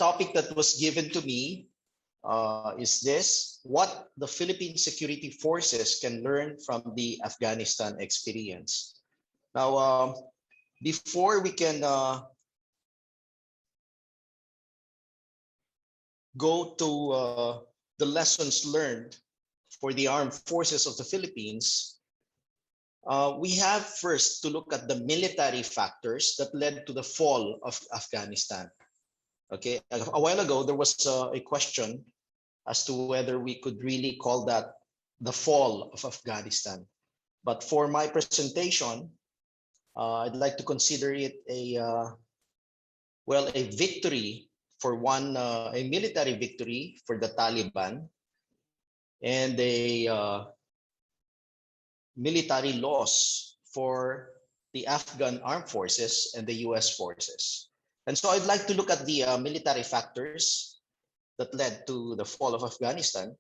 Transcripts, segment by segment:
topic that was given to me is this: what the Philippine security forces can learn from the Afghanistan experience. Now, before we can go to the lessons learned for the armed forces of the Philippines, we have first to look at the military factors that led to the fall of Afghanistan. Okay, a while ago, there was a question as to whether we could really call that the fall of Afghanistan. But for my presentation, I'd like to consider it a victory for one, a military victory for the Taliban, and a military loss for the Afghan armed forces and the US forces. And so I'd like to look at the military factors that led to the fall of Afghanistan.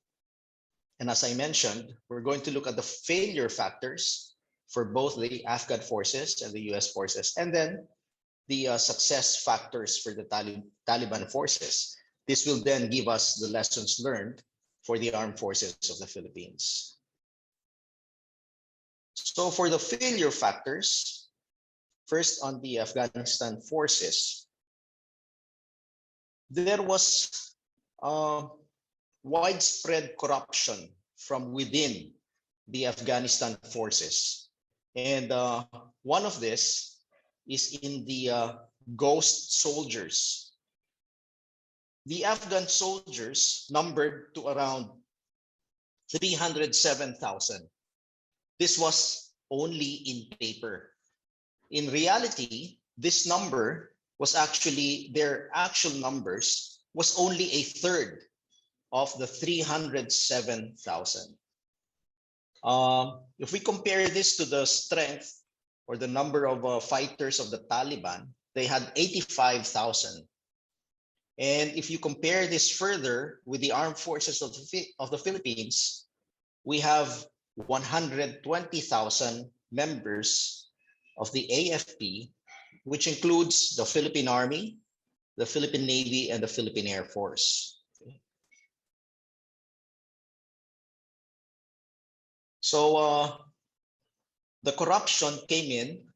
And as I mentioned, we're going to look at the failure factors for both the Afghan forces and the US forces, and then the success factors for the Taliban forces. This will then give us the lessons learned for the armed forces of the Philippines. So for the failure factors, first on the Afghanistan forces, there was widespread corruption from within the Afghanistan forces. And one of this is in the ghost soldiers. The Afghan soldiers numbered to around 307,000. This was only in paper. In reality, this number was actually, their actual numbers was only a third of the 307,000. If we compare this to the strength or the number of fighters of the Taliban, they had 85,000. And if you compare this further with the armed forces of the Philippines, we have 120,000 members of the AFP, which includes the Philippine Army, the Philippine Navy, and the Philippine Air Force. So the corruption came in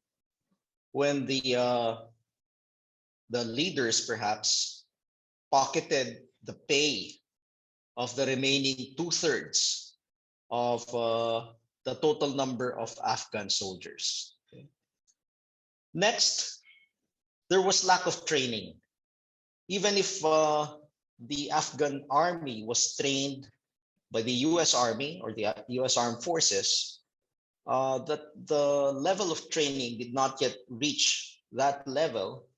when the leaders perhaps pocketed the pay of the remaining 2/3 of the total number of Afghan soldiers. Okay. Next, there was lack of training. Even if the Afghan army was trained by the US Army or the US Armed Forces, that the level of training did not yet reach that level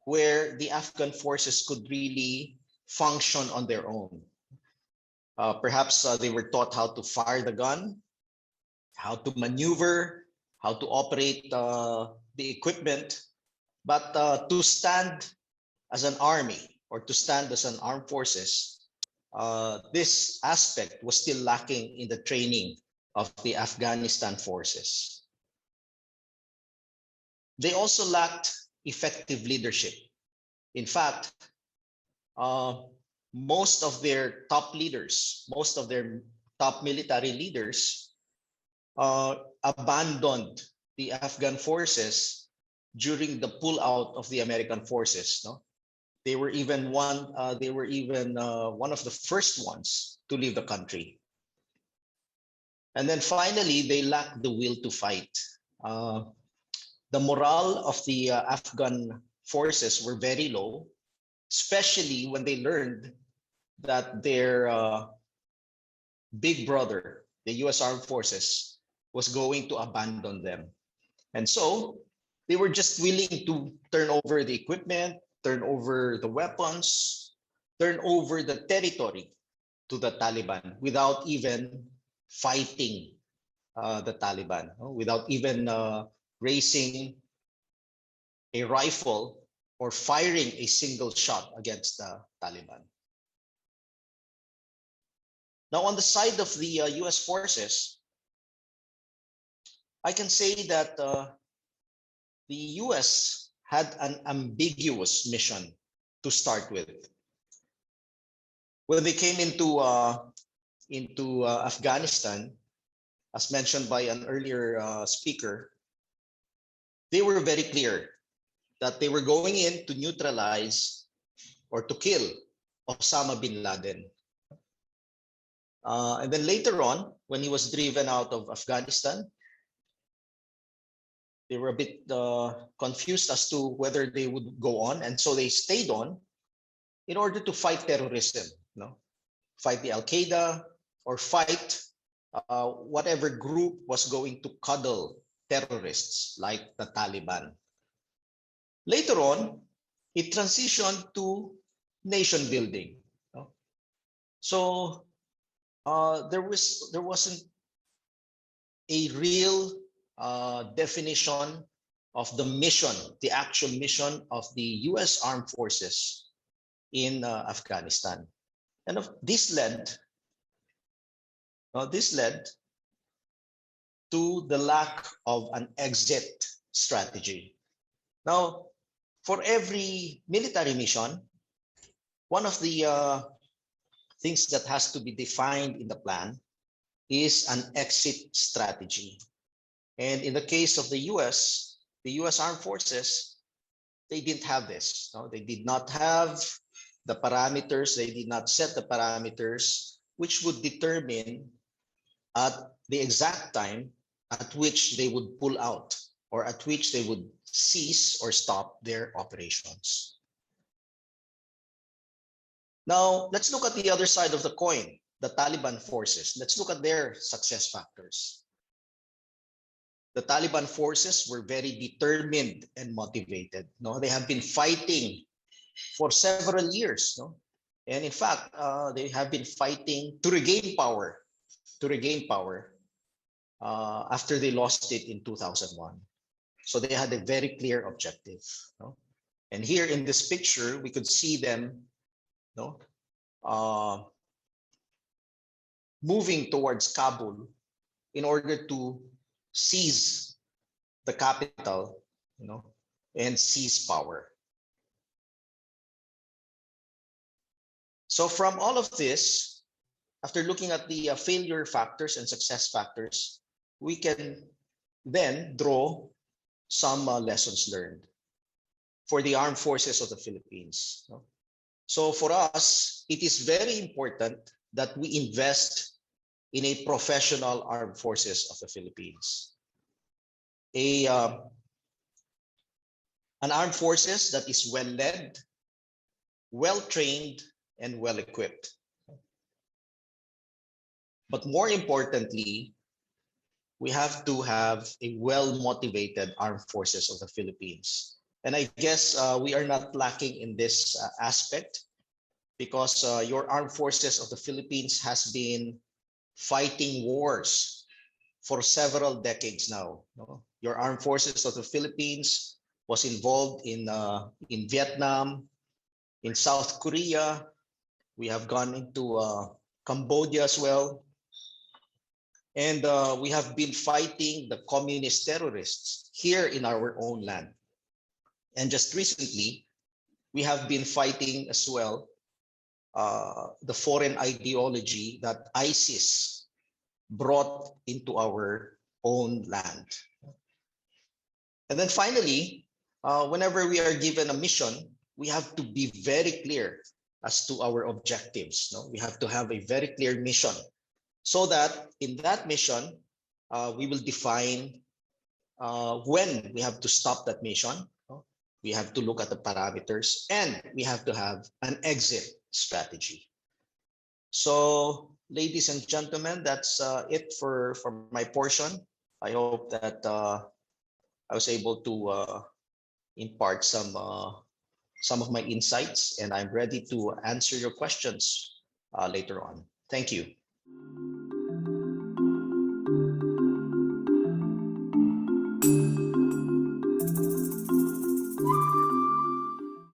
where the Afghan forces could really function on their own. Perhaps they were taught how to fire the gun, how to maneuver, how to operate the equipment, but to stand as an army or to stand as an armed forces, this aspect was still lacking in the training of the Afghanistan forces. They also lacked effective leadership. In fact, most of their top leaders, most of their top military leaders abandoned the Afghan forces during the pullout of the American forces. No? They were even one of the first ones to leave the country. And then finally, they lacked the will to fight. The morale of the Afghan forces were very low, especially when they learned that their big brother, the US Armed Forces, was going to abandon them. And so they were just willing to turn over the equipment, turn over the weapons, turn over the territory to the Taliban without even fighting the Taliban, without even raising a rifle or firing a single shot against the Taliban. Now, on the side of the US forces, I can say that the US had an ambiguous mission to start with. When they came into Afghanistan, as mentioned by an earlier speaker, they were very clear that they were going in to neutralize or to kill Osama bin Laden. And then later on, when he was driven out of Afghanistan, they were a bit confused as to whether they would go on. And so they stayed on in order to fight terrorism, fight the Al-Qaeda or fight whatever group was going to cuddle terrorists like the Taliban. Later on, it transitioned to nation building. So there wasn't a real definition of the mission, the actual mission of the U.S. Armed Forces in Afghanistan, and this led to the lack of an exit strategy. Now, for every military mission, one of the things that has to be defined in the plan is an exit strategy. And in the case of the U.S. Armed Forces, they didn't have this. They did not have the parameters. They did not set the parameters which would determine at the exact time at which they would pull out or at which they would cease or stop their operations. Now, let's look at the other side of the coin, the Taliban forces. Let's look at their success factors. The Taliban forces were very determined and motivated. They have been fighting for several years. And in fact, they have been fighting to regain power, after they lost it in 2001. So they had a very clear objective. And here in this picture, we could see them moving towards Kabul in order to seize the capital, and seize power. So from all of this, after looking at the failure factors and success factors, we can then draw some lessons learned for the armed forces of the Philippines. So for us, it is very important that we invest in a professional armed forces of the Philippines. An armed forces that is well led, well trained, and well equipped. But more importantly, we have to have a well-motivated armed forces of the Philippines. And I guess we are not lacking in this aspect, because your armed forces of the Philippines has been fighting wars for several decades now. Your armed forces of the Philippines was involved in Vietnam, in South Korea. We have gone into Cambodia as well. And we have been fighting the communist terrorists here in our own land. And just recently, we have been fighting as well the foreign ideology that ISIS brought into our own land. And then finally, whenever we are given a mission, we have to be very clear as to our objectives. We have to have a very clear mission, so that in that mission, we will define when we have to stop that mission. We have to look at the parameters, and we have to have an exit strategy. So, ladies and gentlemen, that's it for my portion. I hope that I was able to impart some of my insights, and I'm ready to answer your questions later on. Thank you.